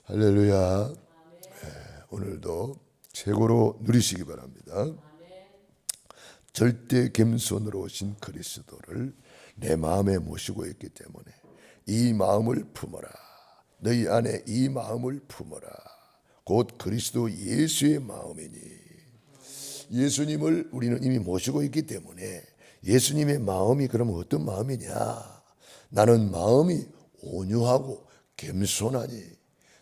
할렐루야. 오늘도 최고로 누리시기 바랍니다. 절대 겸손으로 오신 그리스도를 내 마음에 모시고 있기 때문에 이 마음을 품어라. 너희 안에 이 마음을 품어라. 곧 그리스도 예수의 마음이니. 예수님을 우리는 이미 모시고 있기 때문에 예수님의 마음이 그럼 어떤 마음이냐? 나는 마음이 온유하고 겸손하니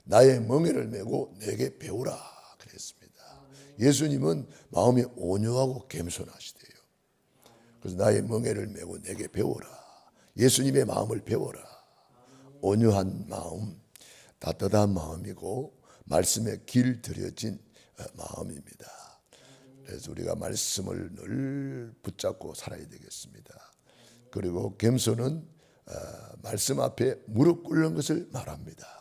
나의 멍에를 메고 내게 배우라 그랬습니다. 예수님은 마음이 온유하고 겸손하시대요. 그래서 나의 멍에를 메고 내게 배워라. 예수님의 마음을 배워라. 온유한 마음, 따뜻한 마음이고 말씀에 길들여진 마음입니다. 그래서 우리가 말씀을 늘 붙잡고 살아야 되겠습니다. 그리고 겸손은 말씀 앞에 무릎 꿇는 것을 말합니다.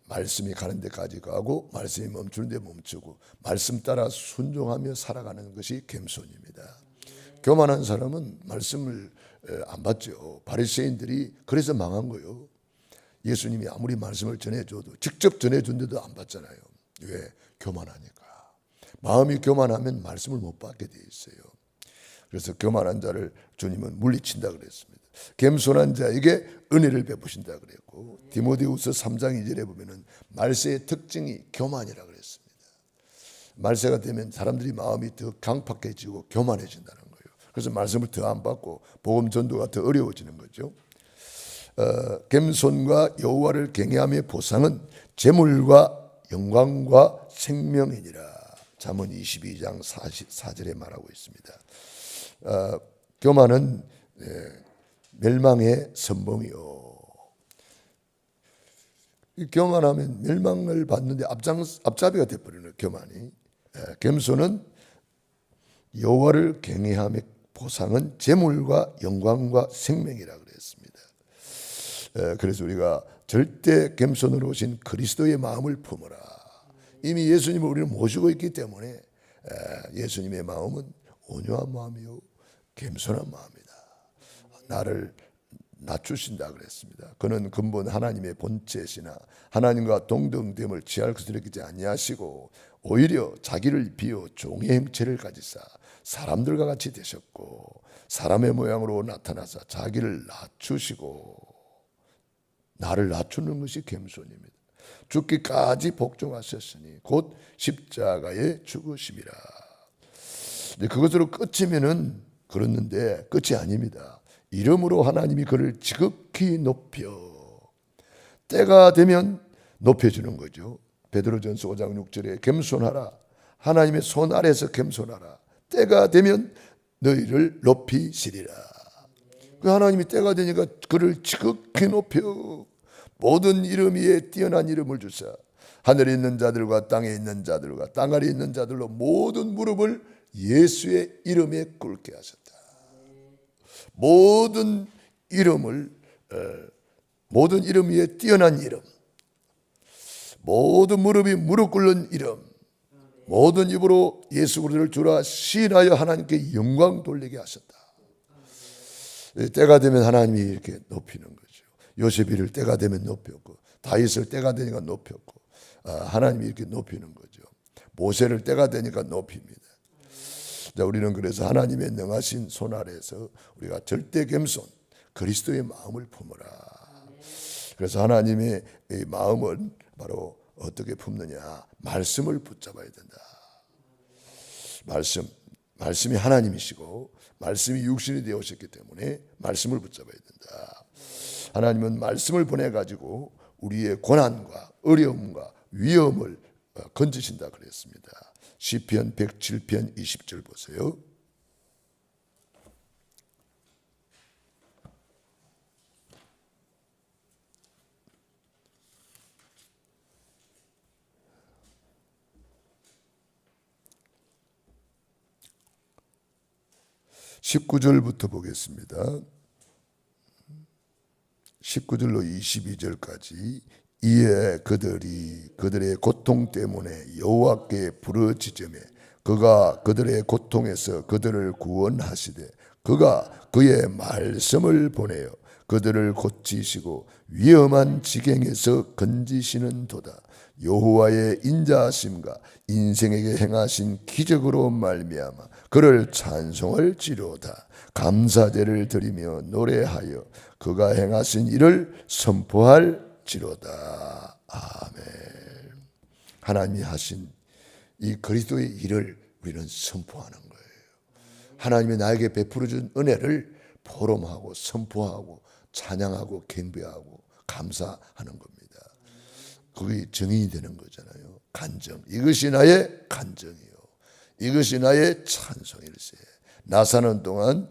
말씀이 가는 데까지 가고 말씀이 멈추는 데 멈추고 말씀 따라 순종하며 살아가는 것이 겸손입니다. 교만한 사람은 말씀을 안 받죠. 바리새인들이 그래서 망한 거예요. 예수님이 아무리 말씀을 전해줘도 직접 전해준데도 안 받잖아요. 왜? 교만하니까. 마음이 교만하면 말씀을 못 받게 돼 있어요. 그래서 교만한 자를 주님은 물리친다 그랬습니다. 겸손한 자에게 은혜를 베푸신다 그랬고, 디모데후서 3장 2절에 보면은 말세의 특징이 교만이라 그랬습니다. 말세가 되면 사람들이 마음이 더 강팍해지고 교만해진다는 거예요. 그래서 말씀을 더 안 받고 복음 전도가 더 어려워지는 거죠. 겸손과 여호와를 경외함의 보상은 재물과 영광과 생명이니라. 잠언 22장 44절에 말하고 있습니다. 교만은 멸망의 선봉이요. 교만하면 멸망을 받는데 앞잡이가 되어버리는 교만이. 겸손은 여호와를 경외함의 보상은 재물과 영광과 생명이라 그랬습니다. 그래서 우리가 절대 겸손으로 오신 그리스도의 마음을 품어라. 이미 예수님을 우리는 모시고 있기 때문에 예수님의 마음은 온유한 마음이요 겸손한 마음이다. 나를 낮추신다 그랬습니다. 그는 근본 하나님의 본체시나 하나님과 동등됨을 취할 것을 여기지 아니하시고 오히려 자기를 비워 종의 형체를 가지사 사람들과 같이 되셨고 사람의 모양으로 나타나사 자기를 낮추시고, 나를 낮추는 것이 겸손입니다. 죽기까지 복종하셨으니 곧 십자가에 죽으심이라. 그것으로 끝이면은 그렇는데 끝이 아닙니다. 이름으로 하나님이 그를 지극히 높여 때가 되면 높여주는 거죠. 베드로전서 5장 6절에 겸손하라. 하나님의 손 아래에서 겸손하라. 때가 되면 너희를 높이시리라. 그 하나님이 때가 되니까 그를 지극히 높여 모든 이름 위에 뛰어난 이름을 주사 하늘에 있는 자들과 땅에 있는 자들과 땅 아래에 있는 자들로 모든 무릎을 예수의 이름에 꿇게 하셨다. 모든 이름을, 모든 이름 위에 뛰어난 이름, 모든 무릎이 무릎 꿇는 이름, 모든 입으로 예수 그리스도를 주라 시인하여 하나님께 영광 돌리게 하셨다. 때가 되면 하나님이 이렇게 높이는 거죠. 요셉이를 때가 되면 높였고, 다윗을 때가 되니까 높였고, 하나님이 이렇게 높이는 거죠. 모세를 때가 되니까 높입니다. 자, 우리는 그래서 하나님의 능하신 손 아래에서 우리가 절대 겸손, 그리스도의 마음을 품어라. 그래서 하나님의 이 마음은 바로 어떻게 품느냐? 말씀을 붙잡아야 된다. 말씀이 하나님이시고 말씀이 육신이 되어오셨기 때문에 말씀을 붙잡아야 된다. 하나님은 말씀을 보내가지고 우리의 고난과 어려움과 위험을 건지신다 그랬습니다. 시편 107편 20절 보세요. (19절부터) 보겠습니다. 19절로 22절까지 이에 그들의 고통 때문에 여호와께 부르짖으며 그가 그들의 고통에서 그들을 구원하시되 그가 그의 말씀을 보내어 그들을 고치시고 위험한 지경에서 건지시는도다. 여호와의 인자하심과 인생에게 행하신 기적으로 말미암아 그를 찬송할지로다. 감사제를 드리며 노래하여 그가 행하신 일을 선포할지로다. 아멘. 하나님이 하신 이 그리스도의 일을 우리는 선포하는 거예요. 하나님이 나에게 베풀어 준 은혜를 포럼하고 선포하고 찬양하고 경배하고 감사하는 겁니다. 그게 정인이 되는 거잖아요. 간정. 이것이 나의 간정이요, 이것이 나의 찬송일세. 나 사는 동안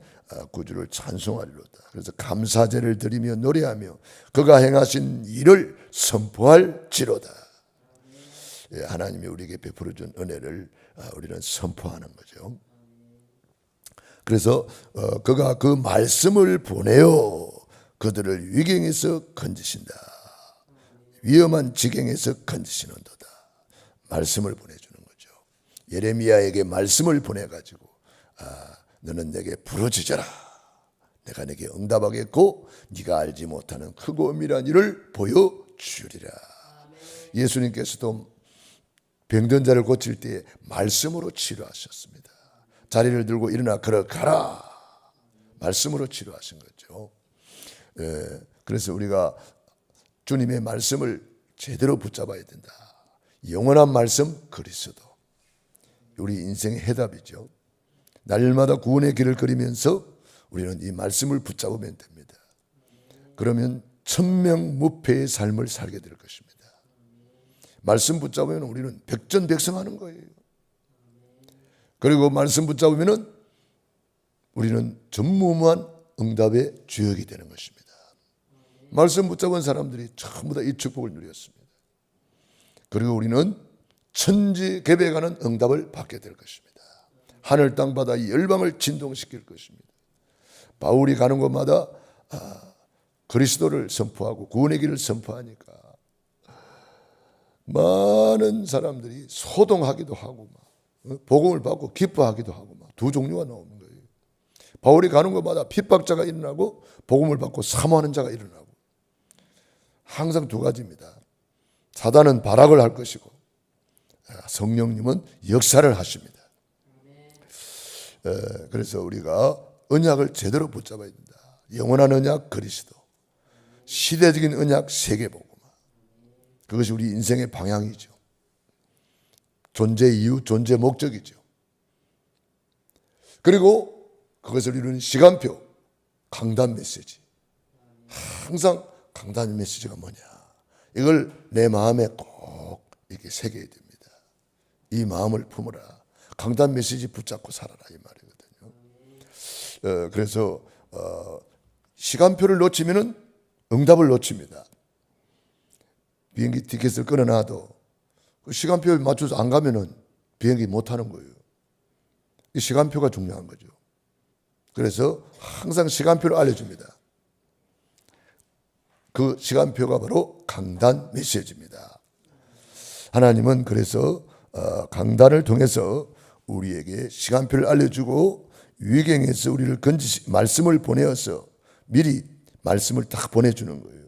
구주를 찬송하리로다. 그래서 감사제를 드리며 노래하며 그가 행하신 일을 선포할지로다. 하나님이 우리에게 베풀어 준 은혜를 우리는 선포하는 거죠. 그래서 그가 그 말씀을 보내어 그들을 위경에서 건지신다. 위험한 지경에서 건지시는도다. 말씀을 보내주는 거죠. 예레미야에게 말씀을 보내가지고 너는 내게 부르짖어라. 내가 내게 응답하겠고 네가 알지 못하는 크고 은밀한 일을 보여주리라. 예수님께서도 병든 자를 고칠 때에 말씀으로 치료하셨습니다. 자리를 들고 일어나 걸어가라. 말씀으로 치료하신 거죠. 그래서 우리가 주님의 말씀을 제대로 붙잡아야 된다. 영원한 말씀 그리스도. 우리 인생의 해답이죠. 날마다 구원의 길을 걸으면서 우리는 이 말씀을 붙잡으면 됩니다. 그러면 천명무패의 삶을 살게 될 것입니다. 말씀 붙잡으면 우리는 백전백승하는 거예요. 그리고 말씀 붙잡으면 우리는 전무후무한 응답의 주역이 되는 것입니다. 말씀 붙잡은 사람들이 전부 다 이 축복을 누렸습니다. 그리고 우리는 천지개벽하는 응답을 받게 될 것입니다. 하늘 땅 바다 이 열방을 진동시킬 것입니다. 바울이 가는 곳마다 그리스도를 선포하고 구원의 길을 선포하니까 많은 사람들이 소동하기도 하고 복음을 받고 기뻐하기도 하고 두 종류가 나오는 거예요. 바울이 가는 곳마다 핍박자가 일어나고 복음을 받고 사모하는 자가 일어나고, 항상 두 가지입니다. 사단은 발악을 할 것이고 성령님은 역사를 하십니다. 그래서 우리가 언약을 제대로 붙잡아야 된다. 영원한 언약 그리스도, 시대적인 언약 세계복음. 그것이 우리 인생의 방향이죠. 존재 이유, 존재 목적이죠. 그리고 그것을 이루는 시간표, 강단 메시지. 항상 강단 메시지가 뭐냐, 이걸 내 마음에 꼭 이렇게 새겨야 됩니다. 이 마음을 품으라. 강단 메시지 붙잡고 살아라, 이 말이거든요. 그래서 시간표를 놓치면은 응답을 놓칩니다. 비행기 티켓을 끊어놔도 그 시간표에 맞춰서 안 가면은 비행기 못 타는 거예요. 이 시간표가 중요한 거죠. 그래서 항상 시간표를 알려줍니다. 그 시간표가 바로 강단 메시지입니다. 하나님은 그래서 강단을 통해서 우리에게 시간표를 알려주고 위경에서 우리를 말씀을 보내어서 미리 말씀을 딱 보내주는 거예요.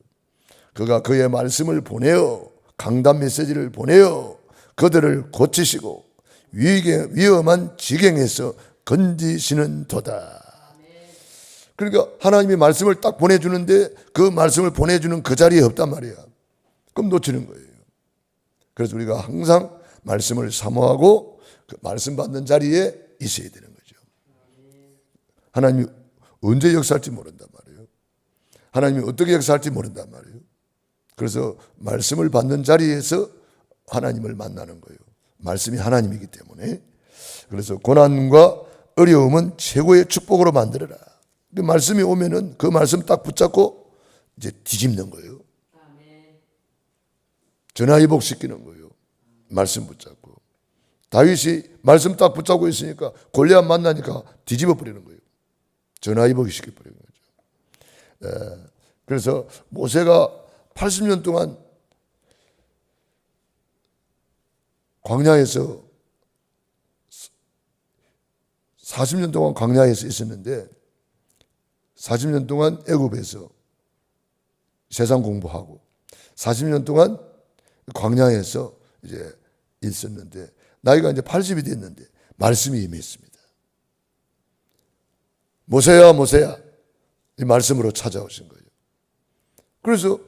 그가 그의 말씀을 보내어 강단 메시지를 보내어 그들을 고치시고 위험한 지경에서 건지시는 도다. 그러니까 하나님이 말씀을 딱 보내주는데 그 말씀을 보내주는 그 자리에 없단 말이야. 그럼 놓치는 거예요. 그래서 우리가 항상 말씀을 사모하고 그 말씀 받는 자리에 있어야 되는 거죠. 하나님이 언제 역사할지 모른단 말이에요. 하나님이 어떻게 역사할지 모른단 말이에요. 그래서 말씀을 받는 자리에서 하나님을 만나는 거예요. 말씀이 하나님이기 때문에. 그래서 고난과 어려움은 최고의 축복으로 만들어라. 그 말씀이 오면은 그 말씀 딱 붙잡고 이제 뒤집는 거예요. 전화위복시키는 거예요. 말씀 붙잡고. 다윗이 말씀 딱 붙잡고 있으니까 골리앗 만나니까 뒤집어 버리는 거예요. 전화위복이 시켜버리는 거죠. 그래서 모세가 80년 동안 광야에서 40년 동안 광야에서 있었는데 40년 동안 애굽에서 세상 공부하고 40년 동안 광야에서 이제 있었는데 나이가 이제 80이 됐는데 말씀이 임했습니다. 모세야 모세야, 이 말씀으로 찾아오신 거예요. 그래서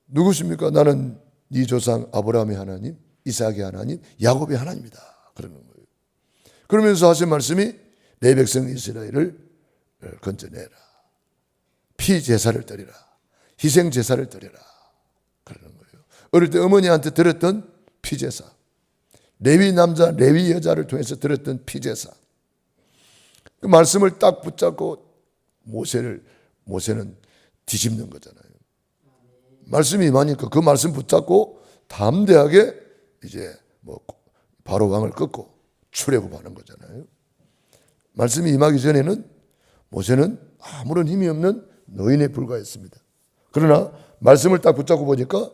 누구십니까? 나는 네 조상 아브라함의 하나님, 이삭의 하나님, 야곱의 하나님이다. 그러는 거예요. 그러면서 하신 말씀이 내 백성 이스라엘을 건져내라. 피 제사를 드리라. 희생 제사를 드리라. 그러는 거예요. 어릴 때 어머니한테 들었던 피 제사, 레위 남자, 레위 여자를 통해서 들었던 피 제사, 그 말씀을 딱 붙잡고 모세는 뒤집는 거잖아요. 말씀이 임하니까 그 말씀 붙잡고 담대하게 이제 바로 왕을 꺾고 출애굽하는 거잖아요. 말씀이 임하기 전에는 모세는 아무런 힘이 없는 노인에 불과했습니다. 그러나 말씀을 딱 붙잡고 보니까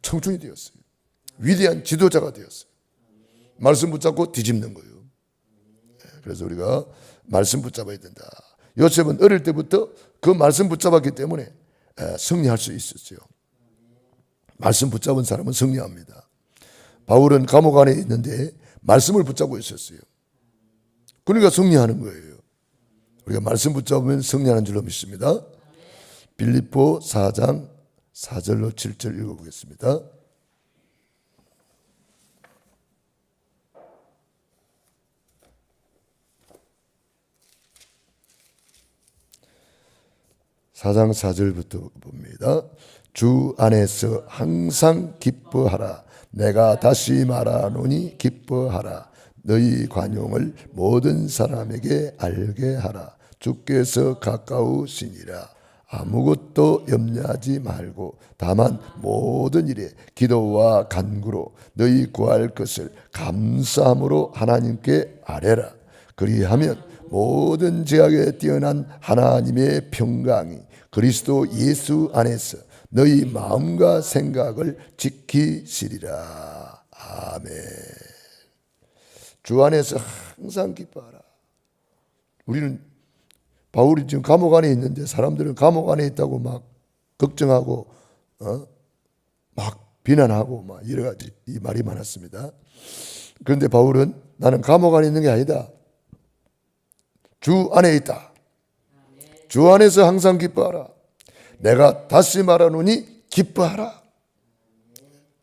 청춘이 되었어요. 위대한 지도자가 되었어요. 말씀 붙잡고 뒤집는 거예요. 그래서 우리가 말씀 붙잡아야 된다. 요셉은 어릴 때부터 그 말씀 붙잡았기 때문에 승리할 수 있었어요. 말씀 붙잡은 사람은 승리합니다. 바울은 감옥 안에 있는데 말씀을 붙잡고 있었어요. 그러니까 승리하는 거예요. 우리가 말씀 붙잡으면 승리하는 줄로 믿습니다. 빌립보 4장 4절로 7절 읽어보겠습니다. (4장 4절부터) 봅니다. 주 안에서 항상 기뻐하라. 내가 다시 말하노니 기뻐하라. 너희 관용을 모든 사람에게 알게 하라. 주께서 가까우시니라. 아무것도 염려하지 말고 다만 모든 일에 기도와 간구로 너희 구할 것을 감사함으로 하나님께 아뢰라. 그리하면 모든 제약에 뛰어난 하나님의 평강이 그리스도 예수 안에서 너희 마음과 생각을 지키시리라. 아멘. 주 안에서 항상 기뻐하라. 우리는 바울이 지금 감옥 안에 있는데 사람들은 감옥 안에 있다고 막 걱정하고 막 비난하고 막 여러 가지 이 말이 많았습니다. 그런데 바울은 나는 감옥 안에 있는 게 아니다. 주 안에 있다. 주 안에서 항상 기뻐하라. 내가 다시 말하노니 기뻐하라.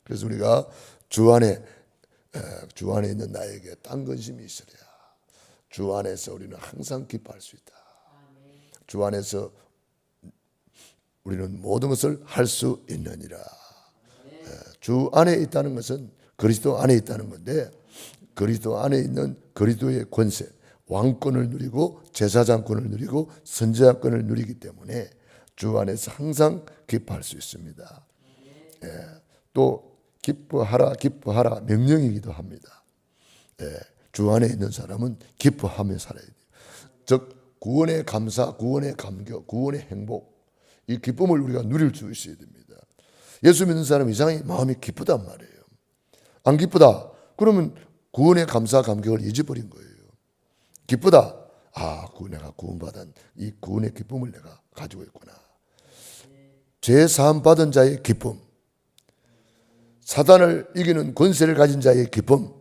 그래서 우리가 주 안에 있는 나에게 딴 근심이 있으랴. 주 안에서 우리는 항상 기뻐할 수 있다. 주 안에서 우리는 모든 것을 할 수 있느니라. 주 안에 있다는 것은 그리스도 안에 있다는 건데, 그리스도 안에 있는 그리스도의 권세, 왕권을 누리고 제사장권을 누리고 선지자권을 누리기 때문에 주 안에서 항상 기뻐할 수 있습니다. 또 기뻐하라 명령이기도 합니다. 주 안에 있는 사람은 기뻐하며 살아야 돼요. 즉 구원의 감사, 구원의 감격, 구원의 행복, 이 기쁨을 우리가 누릴 수 있어야 됩니다. 예수 믿는 사람 이상이 마음이 기쁘단 말이에요. 안 기쁘다 그러면 구원의 감사, 감격을 잊어버린 거예요. 기쁘다. 내가 구원받은 이 구원의 기쁨을 내가 가지고 있구나. 죄 사함 받은 자의 기쁨, 사단을 이기는 권세를 가진 자의 기쁨.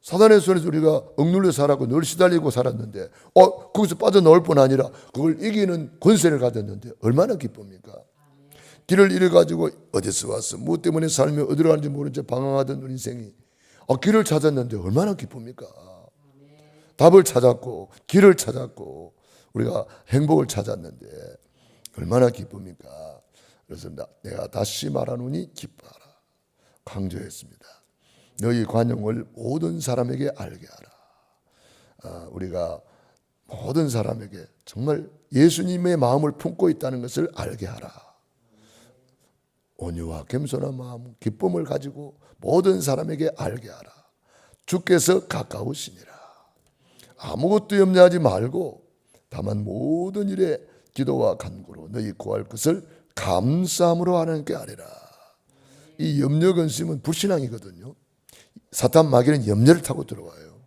사단의 손에서 우리가 억눌려 살았고 늘 시달리고 살았는데 거기서 빠져나올 뿐 아니라 그걸 이기는 권세를 가졌는데 얼마나 기쁩니까? 길을 잃어가지고 어디서 왔어? 무엇 때문에 살며 어디로 가는지 모른 채 방황하던 우리 인생이 길을 찾았는데 얼마나 기쁩니까? 답을 찾았고 길을 찾았고 우리가 행복을 찾았는데 얼마나 기쁩니까? 그래서 내가 다시 말하노니 기뻐하라. 강조했습니다. 너희 관용을 모든 사람에게 알게 하라. 우리가 모든 사람에게 정말 예수님의 마음을 품고 있다는 것을 알게 하라. 온유와 겸손한 마음, 기쁨을 가지고 모든 사람에게 알게 하라. 주께서 가까우시니라. 아무것도 염려하지 말고 다만 모든 일에 기도와 간구로 너희 구할 것을 감사함으로 하나님께 아뢰라. 이 염려 근심은 불신앙이거든요. 사탄 마귀는 염려를 타고 들어와요.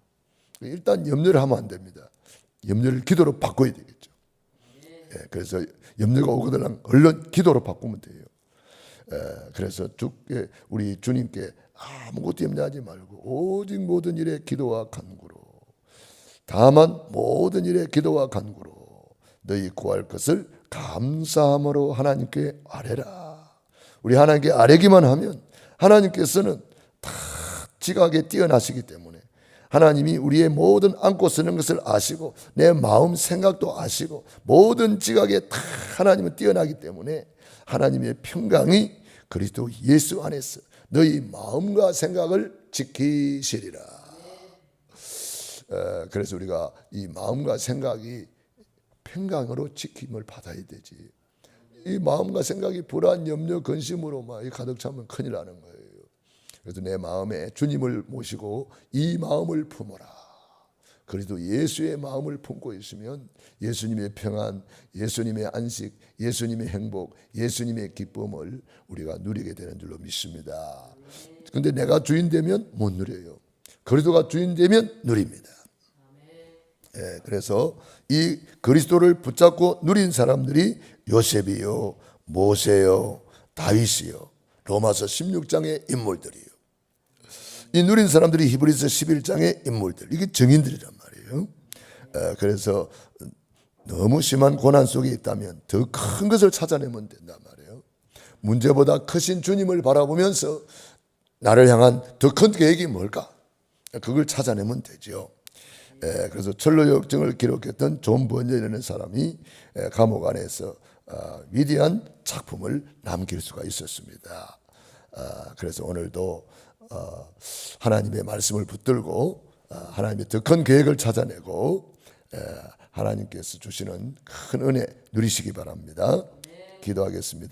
일단 염려를 하면 안 됩니다. 염려를 기도로 바꿔야 되겠죠. 그래서 염려가 오거든 얼른 기도로 바꾸면 돼요. 그래서 우리 주님께 아무것도 염려하지 말고 오직 모든 일에 기도와 간구로, 다만 모든 일에 기도와 간구로 너희 구할 것을 감사함으로 하나님께 아뢰라. 우리 하나님께 아뢰기만 하면 하나님께서는 다 지각에 뛰어나시기 때문에, 하나님이 우리의 모든 안고 쓰는 것을 아시고 내 마음 생각도 아시고 모든 지각에 다 하나님은 뛰어나기 때문에 하나님의 평강이 그리스도 예수 안에서 너희 마음과 생각을 지키시리라. 그래서 우리가 이 마음과 생각이 평강으로 지킴을 받아야 되지. 이 마음과 생각이 불안, 염려, 근심으로 막 가득 차면 큰일 나는 거예요. 그래서 내 마음에 주님을 모시고 이 마음을 품어라. 그래도 예수의 마음을 품고 있으면 예수님의 평안, 예수님의 안식, 예수님의 행복, 예수님의 기쁨을 우리가 누리게 되는 줄로 믿습니다. 근데 내가 주인 되면 못 누려요. 그리스도가 주인 되면 누립니다. 그래서 이 그리스도를 붙잡고 누린 사람들이 요셉이요, 모세요, 다윗이요, 로마서 16장의 인물들이요. 이 누린 사람들이 히브리서 11장의 인물들, 이게 증인들이란 말이에요. 그래서 너무 심한 고난 속에 있다면 더 큰 것을 찾아내면 된단 말이에요. 문제보다 크신 주님을 바라보면서 나를 향한 더 큰 계획이 뭘까? 그걸 찾아내면 되죠. 그래서 철로 역정을 기록했던 존 번젤이라는 사람이 감옥 안에서 위대한 작품을 남길 수가 있었습니다. 그래서 오늘도 하나님의 말씀을 붙들고 하나님의 더 큰 계획을 찾아내고 하나님께서 주시는 큰 은혜 누리시기 바랍니다. 기도하겠습니다.